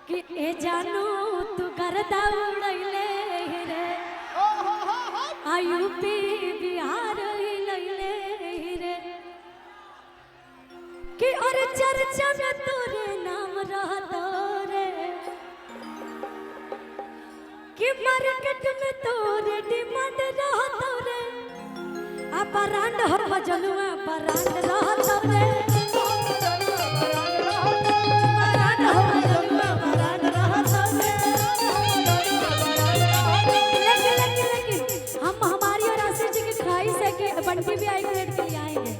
कि ए जानू तू करदा उड़ैले रे यूपी बिहार हिलैले रे कि और चर्चा में तोरे नाम रहतो रे कि मार्केट में तोरे डिमांड रहतो रे आ ब्रांड हो मजनुआ ब्रांड रहतो रे बंटी भी आएंगे रेड के लिए आएंगे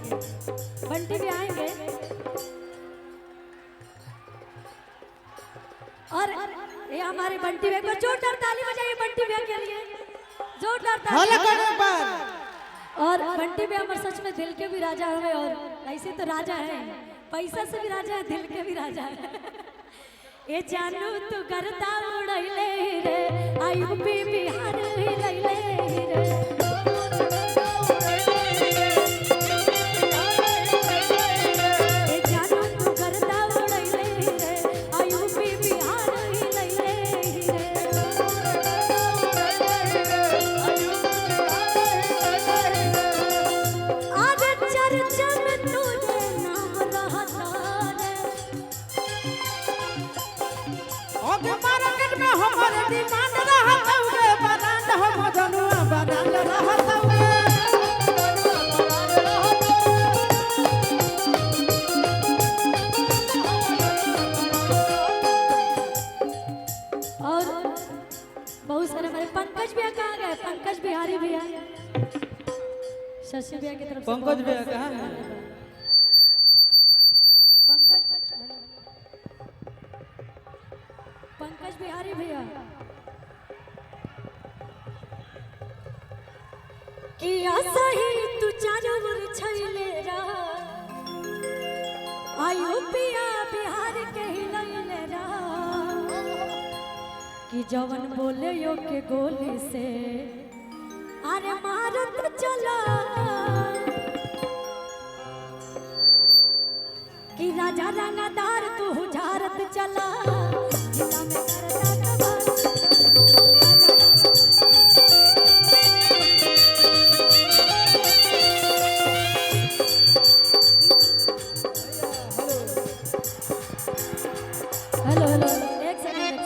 बंटी भी आएंगे और ये हमारे बंटी भैया को जोरदार ताली बजाइए बंटी भैया के लिए जोरदार ताली और बंटी भैया हमारे सच में दिल के भी राजा हुए और ऐसे तो राजा है पैसा से भी राजा है दिल के भी राजा है ये जानू तू करता उड़ैले रे यूपी बिहार हिलैले रे पंकज बिहारी भैया शशि भैया की तरफ से पंकज भैया कहाँ है पंकज बिहारी भैया कि सही तू चारों ओर छैले रा यूपिया बिहार के हिलैले रा कि जवन बोले यो के गोली से अरे मारत चला कि राजा रंगदार तू झारत चला जिला में करता हेलो हेलो एक सेकंड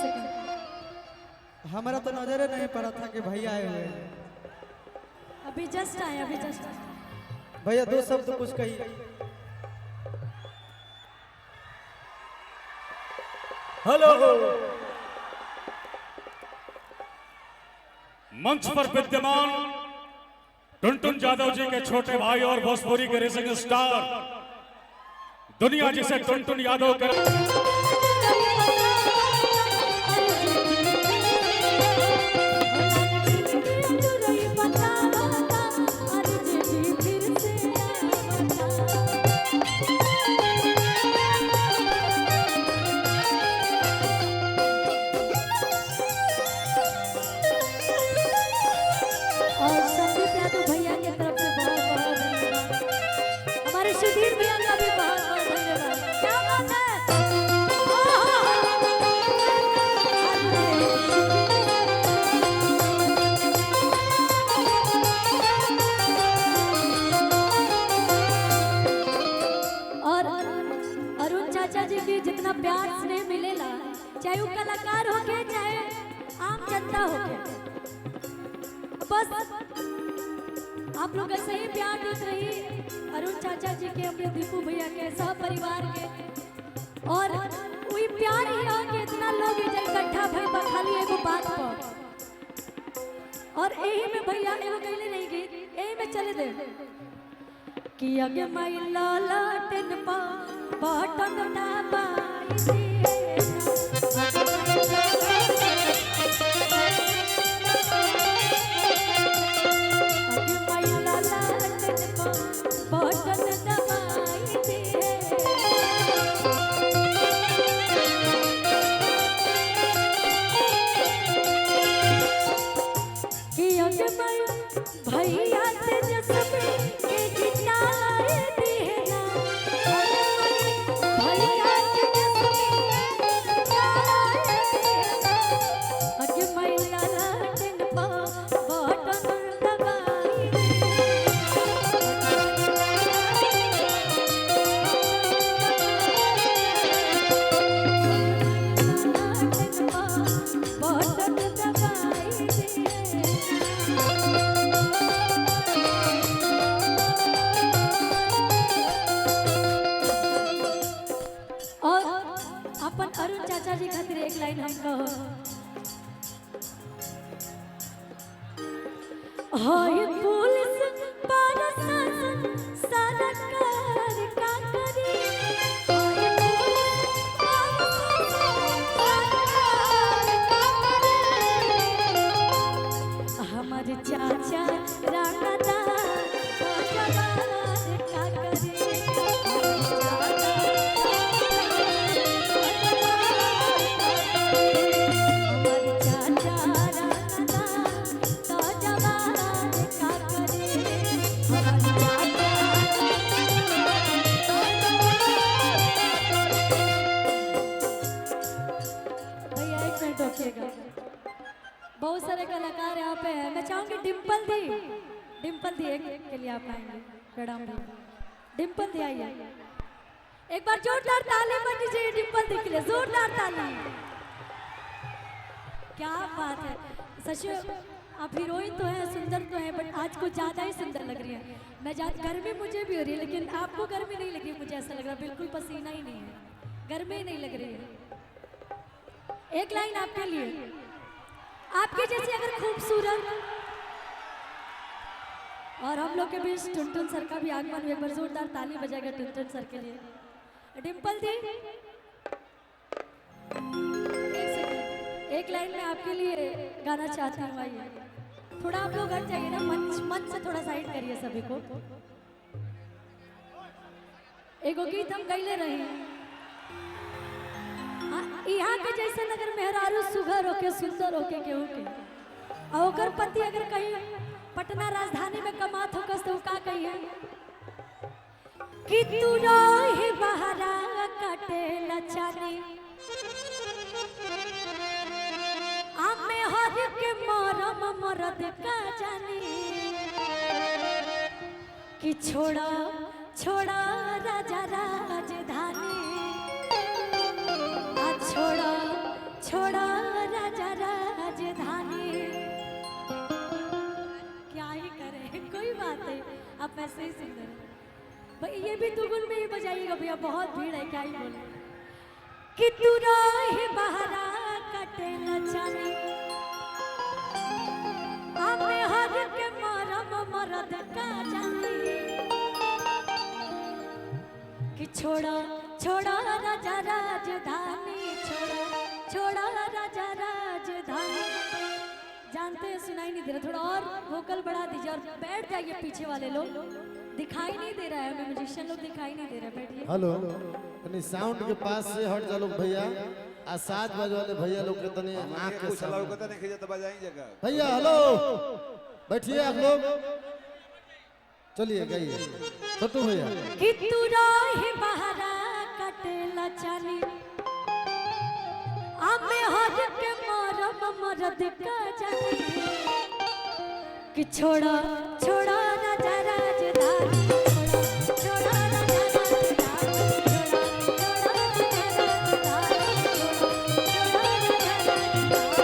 हमारा तो नजर नहीं पड़ा था कि भैया आए हुए अभी जस्ट आए भैया दो शब्द तो कुछ कही हेलो मंच पर विद्यमान टुनटुन यादव जी के छोटे भाई और भोजपुरी के रेसिंग स्टार दुनिया जिसे टुनटुन यादव कर सुधीर भैया का भी बहुत बहुत धन्यवाद क्या बात है और अरुण चाचा जी की जितना प्यार स्नेह मिलेला चाहे वो कलाकार हो के चाहे आम जनता हो के बस आप लोग ऐसे ही प्यार देते रहिए अरुण चाचा जी के अपने दीपू भैया के सब परिवार के और वही प्यार ही हो कि इतना लोग इकट्ठा भई खाली एगो बात पर और यही में भैया एगो कहले नहीं गई यही में चले दे कि अगे मैला लाटन पा बटन ना बाई भैया तेजस्वी के जिताए दिए ना भैया तेजस्वी चाचा जी खातिर एक लाइन हम कहो। हाय पुलिस प्रशासन सरकार का करे, हाय पुलिस प्रशासन सरकार का करे, हमार चाचा राणा बहुत सारे कलाकार यहाँ पे हैं। मैं चाहूंगी डिम्पल दी एक के लिए आप आएंगे। प्रणाम डिम्पल दी आइए, एक बार जोरदार ताली बन दीजिए डिम्पल दी के लिए, जोरदार ताली। क्या बात है, सच आप हीरोइन तो हैं, सुंदर तो हैं, बट आज कुछ ज्यादा ही सुंदर लग रही है। मैं गर्मी मुझे भी हो रही है, लेकिन आपको गर्मी नहीं लगी, मुझे ऐसा लग रहा है बिल्कुल पसीना ही नहीं है, गर्मी ही नहीं लग रही है। एक लाइन आपके लिए, आपके जैसी अगर खूबसूरत, और हम लोग के बीच टुनटुन सर का भी आगमन, एक बार जोरदार ताली बजाएगा टुनटुन सर के लिए। डिम्पल दी एक लाइन में आपके लिए गाना चाहती हूँ, आइए थोड़ा आप लोग हट जाइए ना, मंच से थोड़ा साइड करिए सभी को। एगो गीत हम गईले रहे यहाँ के जैसे अगर मेहरारू सुघर होके सुंदर होके केहू के और ओकर पति अगर कहीं पटना राजधानी में कमात हो तो का कही है कि तू रहे बहरा कटे लचानी आमे हर के मरम मरद का जानी कि छोड़ा छोड़ा राजा राजधानी, छोड़ा छोड़ा राजा राजधानी। क्या ही करे, कोई बात नहीं, आप ऐसे ही सुंदर भाई, ये भी दुगुन में ही बजाइएगा भैया, बहुत भीड़ है, क्या ही बोले। कि तू रहे बहरा कटे लचानी आमे हर के मरम मरद का जानी कि छोड़ा छोड़ा राजा राजधानी, छोड़ा छोड़ा राजा राजधानी। जानते हैं सुनाई नहीं दे रहा, थोड़ा और वोकल बढ़ा दीजिए और बैठ जाइए, पीछे वाले लोग दिखाई नहीं दे रहा है हमें, म्यूजिशियन लोग दिखाई नहीं दे रहे, बैठिए। हेलो, तनी साउंड के पास से हट जा लोग भैया, आ 7 बजे वाले भैया लोग के तनी आंख के सामने नहीं खींचा तो बजाएंगे जगह। भैया हेलो, बैठिए आप लोग, चलिए गाइए छोटू भैया। कि तू रहे बहरा कटे लचानी आमे हर के मरम मरद का जानी कि छोड़ा छोड़ा राजा राजधानी, छोड़ा छोड़ा राजा राजधानी, छोड़ा छोड़ा राजा राजधानी।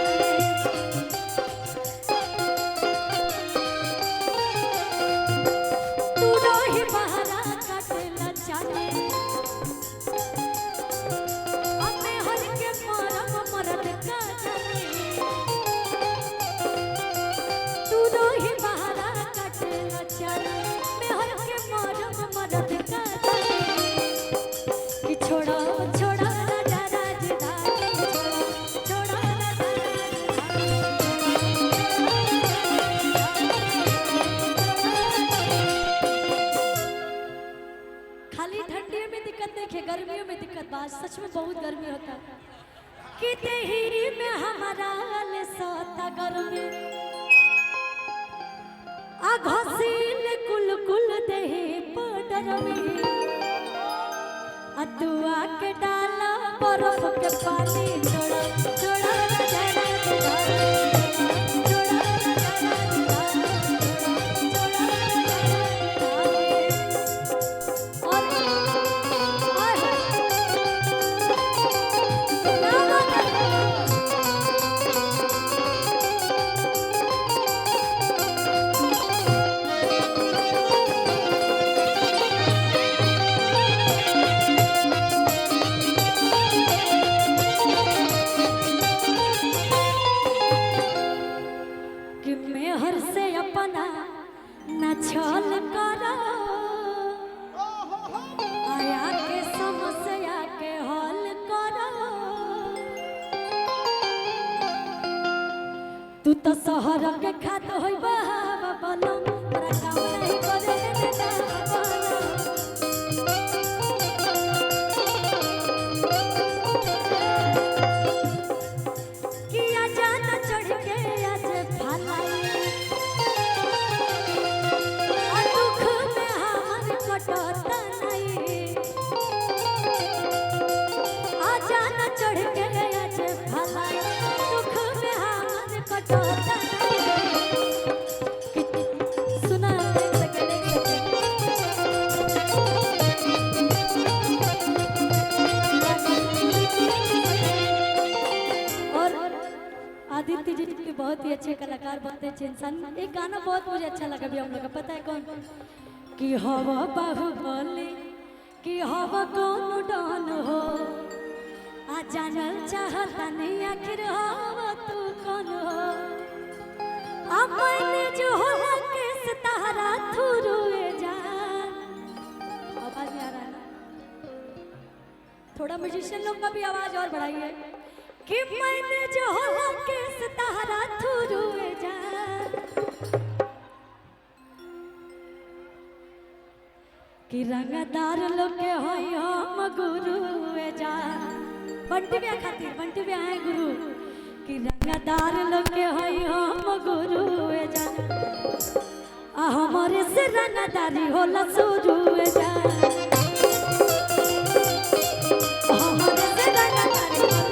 तू रहे बहरा कटे लचानी छोड़ा छोड़ा राजा राजधानी, छोड़ा राजा खाली ठंडियों में दिक्कत देखिए, गर्मियों में दिक्कत, बात सच में बहुत गर्मी होता है। कि देही में हमारा ले सोता गर्मी आ घसील कुल कुल देही पाउडर में अतुआ के डाला बर्फ के पानी, छोड़ा छोड़ा राजा राजधानी, छोड़ा राजा राजधानी, छोड़ा राजा राजधानी। तू तो शहर के खात होई बाबा बलम तोरा काम नहीं करे देता किया जाना चढ़ के आज भलाई और दुख में हमर कटता नहीं आ जाना चढ़ के आज भलाई दुख में हमर कटता नहीं सुना एक सेकंड और आदित्य जी के बहुत ही अच्छे कलाकार बनते हैं इंसान। एक गाना बहुत मुझे अच्छा लगा भी हम लोग का पता है कौन कि हवा बाहुबली कि हवा कौन डान हो आ जानल चाहता नहीं आखिर हवा तू कौन हो आ मैंने जो होला के सितारा थुरुए जान आवाज नहीं आ रहा है ना थोड़ा म्यूजिशियन लोग का भी आवाज और बढ़ाइए कि मैंने जो होला के सितारा थुरुए जान कि रंगदार लोग के होई हम गुरुए जान बंटी भी खातिर बंटी भी आए गुरु कि रंगदार लोग के होई हम गुरुए जान आ हमारे से रंगदारी होला सुरुए जान हमारे से रंगदारी होला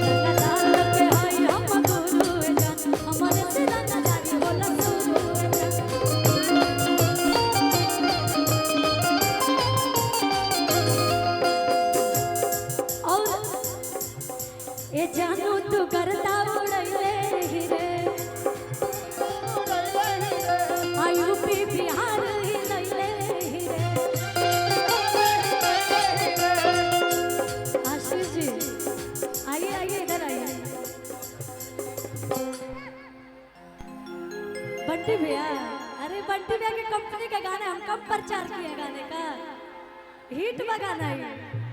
रंगदार लोग के होई हम गुरुए जान हमारे से रंगदारी होला सुरुए जान और ए जानू तू करता उड़ैले ही रे आयु पी बिहार ही लैले ही रे आशीष जी आइए आइए इधर आइए बंटी भैया अरे बंटी भैया की कंपनी का गाना हम कब प्रचार किए गाने का हिट बा गाना है